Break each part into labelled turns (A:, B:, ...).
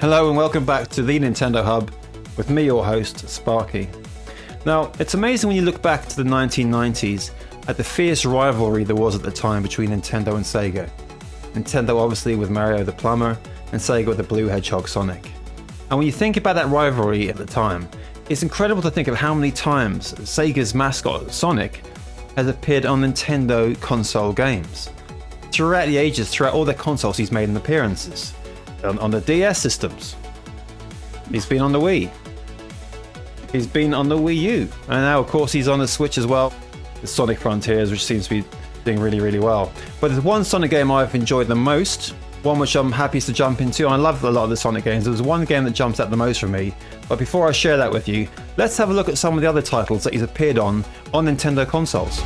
A: Hello and welcome back to the Nintendo Hub with me, your host, Sparky. Now, it's amazing when you look back to the 1990s at the fierce rivalry there was at the time between Nintendo and Sega. Nintendo obviously with Mario the Plumber, and Sega with the Blue Hedgehog Sonic. And when you think about that rivalry at the time, it's incredible to think of how many times Sega's mascot, Sonic, has appeared on Nintendo console games. Throughout the ages, throughout all their consoles, he's made appearances. On the DS systems. He's been on the Wii. He's been on the Wii U. And now, of course, he's on the Switch as well. The Sonic Frontiers, which seems to be doing really, really well. But there's one Sonic game I've enjoyed the most, one which I'm happy to jump into. I love a lot of the Sonic games. There was one game that jumps out the most for me. But before I share that with you, let's have a look at some of the other titles that he's appeared on Nintendo consoles.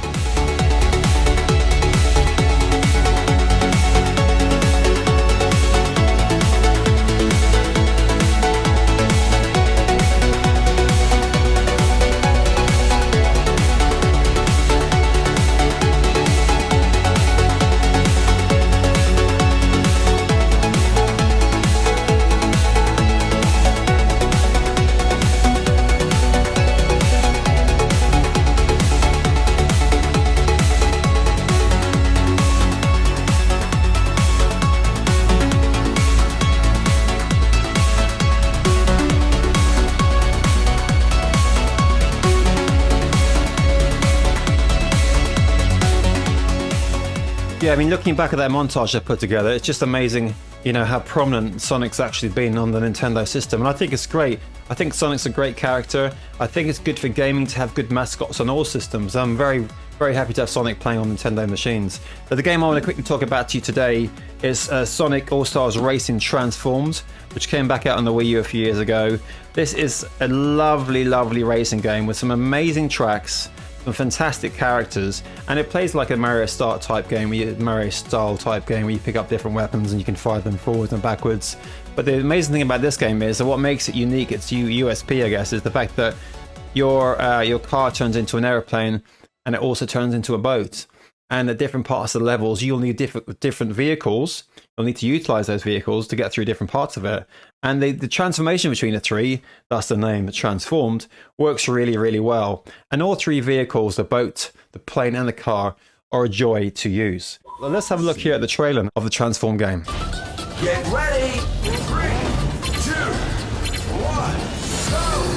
A: Yeah, I mean, looking back at that montage I put together, it's just amazing, how prominent Sonic's actually been on the Nintendo system. And I think it's great. I think Sonic's a great character. I think it's good for gaming to have good mascots on all systems. I'm very, very happy to have Sonic playing on Nintendo machines. But the game I want to quickly talk about to you today is Sonic All-Stars Racing Transformed, which came back out on the Wii U a few years ago. This is a lovely, lovely racing game with some amazing tracks, some fantastic characters, and it plays like a Mario style type game where you pick up different weapons and you can fire them forwards and backwards. But the amazing thing about this game is that what makes it unique, its USP I guess, is the fact that your car turns into an airplane and it also turns into a boat. And at different parts of the levels, you'll need different vehicles. You'll need to utilize those vehicles to get through different parts of it. And the transformation between the three, that's the name, Transformed, works really, really well. And all three vehicles, the boat, the plane, and the car, are a joy to use. Well, let's have a look here at the trailer of the Transform game.
B: Get ready! 3, 2, 1, go!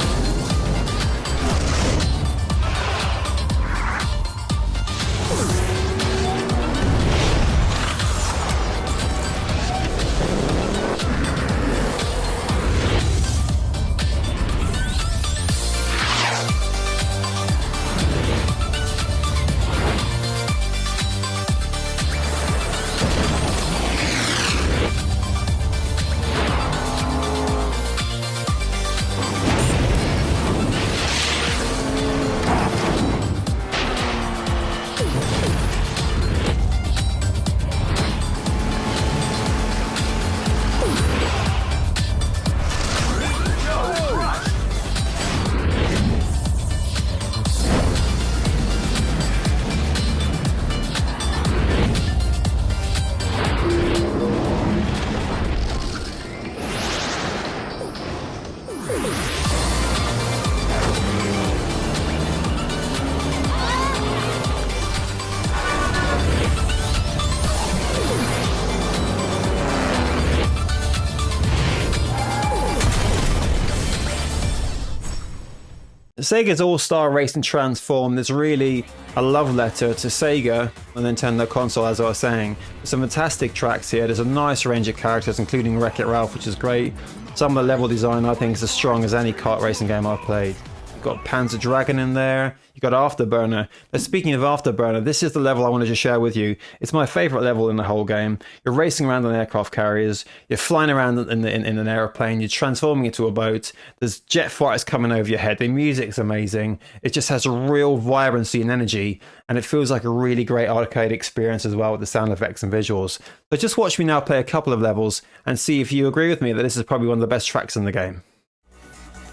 A: Sega's All-Star Racing Transformed is really a love letter to Sega on the Nintendo console, as I was saying. There's some fantastic tracks here. There's a nice range of characters, including Wreck-It Ralph, which is great. Some of the level design I think is as strong as any kart racing game I've played. You've got Panzer Dragon in there. You've got Afterburner. Now, speaking of Afterburner, this is the level I wanted to share with you. It's my favourite level in the whole game. You're racing around on aircraft carriers. You're flying around in an aeroplane. You're transforming into a boat. There's jet fighters coming over your head. The music's amazing. It just has a real vibrancy and energy, and it feels like a really great arcade experience as well with the sound effects and visuals. So just watch me now play a couple of levels and see if you agree with me that this is probably one of the best tracks in the game.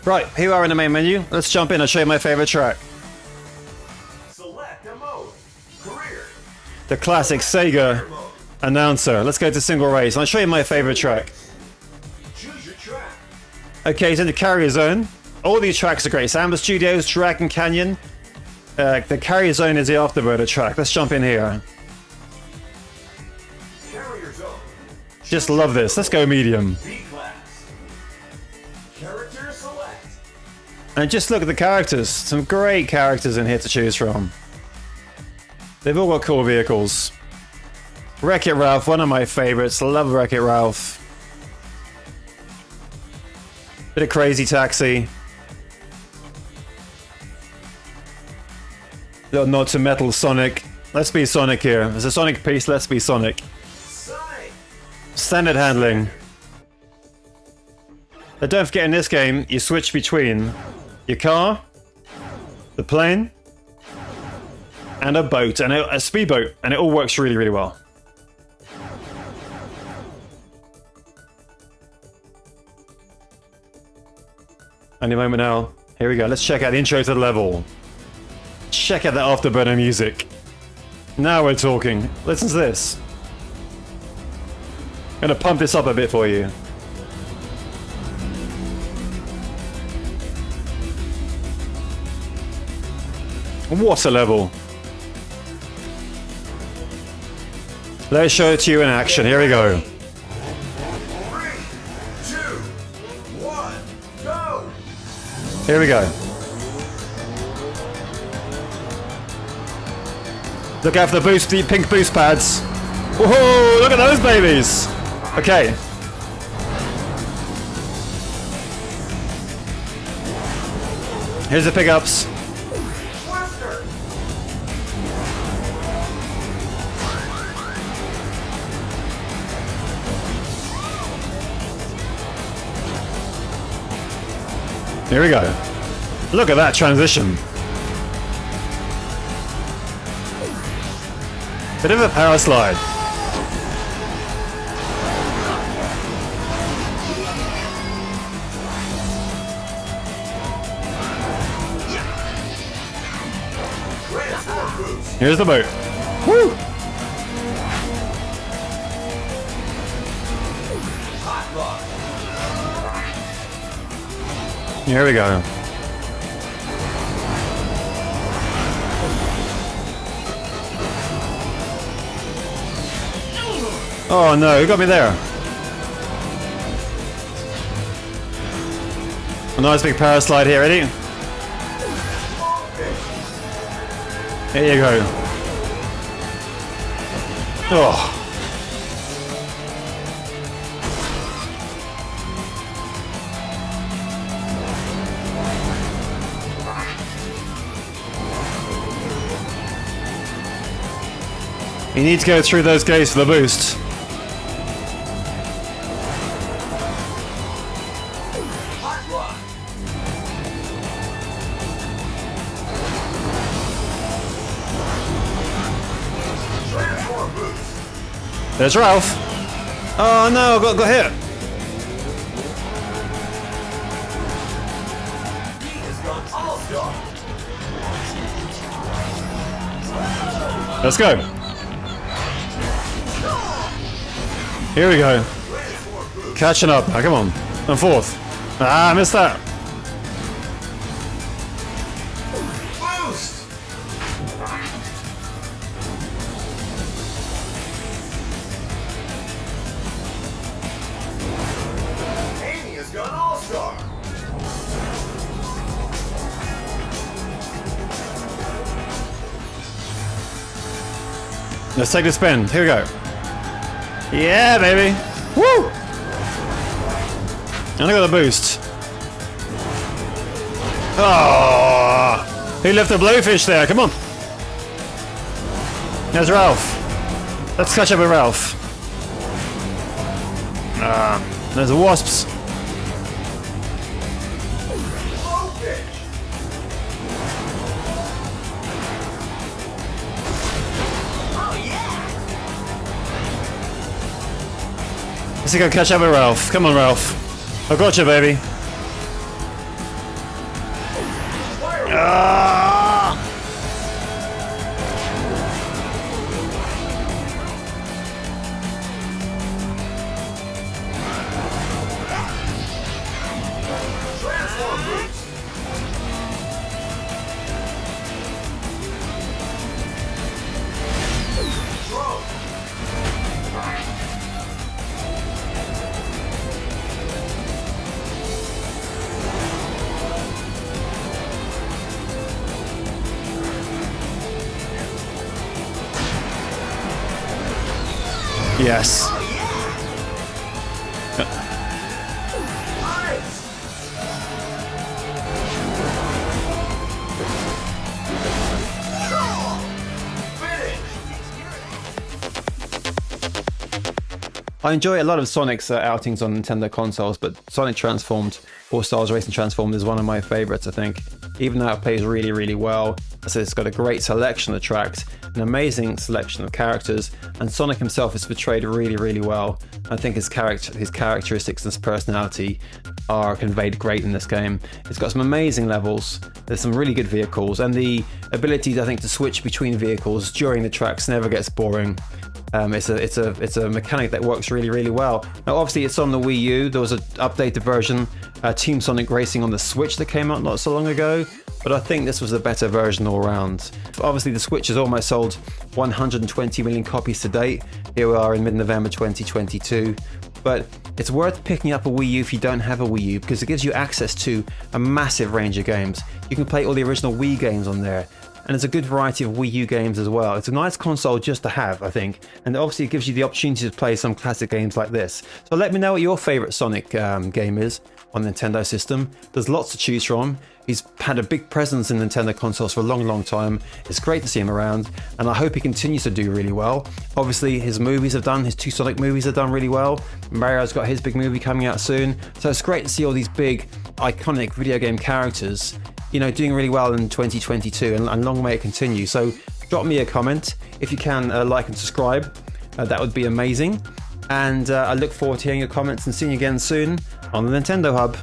A: Right, here we are in the main menu. Let's jump in and show you my favourite track.
B: Select a mode. Career.
A: The classic Sega announcer. Let's go to single race. I'll show you my favourite track.
B: Choose your track.
A: Okay, he's in the carrier zone. All these tracks are great. Samba Studios, Dragon Canyon. The carrier zone is the Afterburner track. Let's jump in here.
B: Carrier zone.
A: Just love this. Let's go medium.
B: B class. Character select.
A: And just look at the characters. Some great characters in here to choose from. They've all got cool vehicles. Wreck-It Ralph, one of my favorites. Love Wreck-It Ralph. Bit of Crazy Taxi. Little nod to Metal Sonic. Let's be Sonic here. There's a Sonic piece, let's be Sonic.
B: Sonic.
A: Standard handling. But don't forget in this game, you switch between your car, the plane, and a boat, and a speedboat, and it all works really, really well. Any moment now. Here we go. Let's check out the intro to the level. Check out the Afterburner music. Now we're talking. Listen to this. I'm gonna pump this up a bit for you. What a level. Let's show it to you in action. Here we go.
B: 3, 2, 1, go!
A: Here we go. Look out for the boost, the pink boost pads. Whoa, look at those babies. Okay. Here's the pickups.
B: Twister.
A: Here we go. Look at that transition. Bit of a power slide.
B: Transform boost.
A: Here's the boat. Woo!
B: Hot rod.
A: Here we go. Oh no, who got me there? A nice big power slide here, ready? There you go. Oh. You need to go through those gates for the boost.
B: Hot rod. Transform boost.
A: There's Ralph. Oh no, got hit.
B: He has gone all-star.
A: Let's go. Here we go.
B: Transform boost.
A: Catching up. Now, come on. I'm fourth. Ah, I missed that.
B: Boost. Amy has gone all-star.
A: Let's take the spin. Here we go. Yeah, baby. Woo! And I got the boost. Oh! Who left the blowfish there? Come on. There's Ralph. Let's catch up with Ralph. Ah, there's the wasps.
B: Blowfish. Oh yeah.
A: Let's go catch up with Ralph. Come on, Ralph. I got you, baby. Ah! Yes.
B: Oh, yeah. Nice. Finish.
A: I enjoy a lot of Sonic's outings on Nintendo consoles, but Sonic Transformed, All Stars Racing Transformed, is one of my favorites, I think. Even though it plays really, really well. I said it's got a great selection of tracks, an amazing selection of characters, and Sonic himself is portrayed really, really well. I think his characteristics and his personality are conveyed great in this game. It's got some amazing levels, there's some really good vehicles, and the ability, I think, to switch between vehicles during the tracks never gets boring. It's a mechanic that works really, really well. Now, obviously, it's on the Wii U. There was an updated version, Team Sonic Racing on the Switch that came out not so long ago, but I think this was a better version all around. Obviously, the Switch has almost sold 120 million copies to date. Here we are in mid-November 2022. But it's worth picking up a Wii U if you don't have a Wii U, because it gives you access to a massive range of games. You can play all the original Wii games on there. And there's a good variety of Wii U games as well. It's a nice console just to have, I think. And obviously it gives you the opportunity to play some classic games like this. So let me know what your favourite Sonic game is on the Nintendo system. There's lots to choose from. He's had a big presence in Nintendo consoles for a long, long time. It's great to see him around, and I hope he continues to do really well. Obviously, his two Sonic movies have done really well. Mario's got his big movie coming out soon. So it's great to see all these big, iconic video game characters, doing really well in 2022, and long may it continue. So drop me a comment. If you can, like and subscribe. That would be amazing. And I look forward to hearing your comments and seeing you again soon on the Nintendo Hub.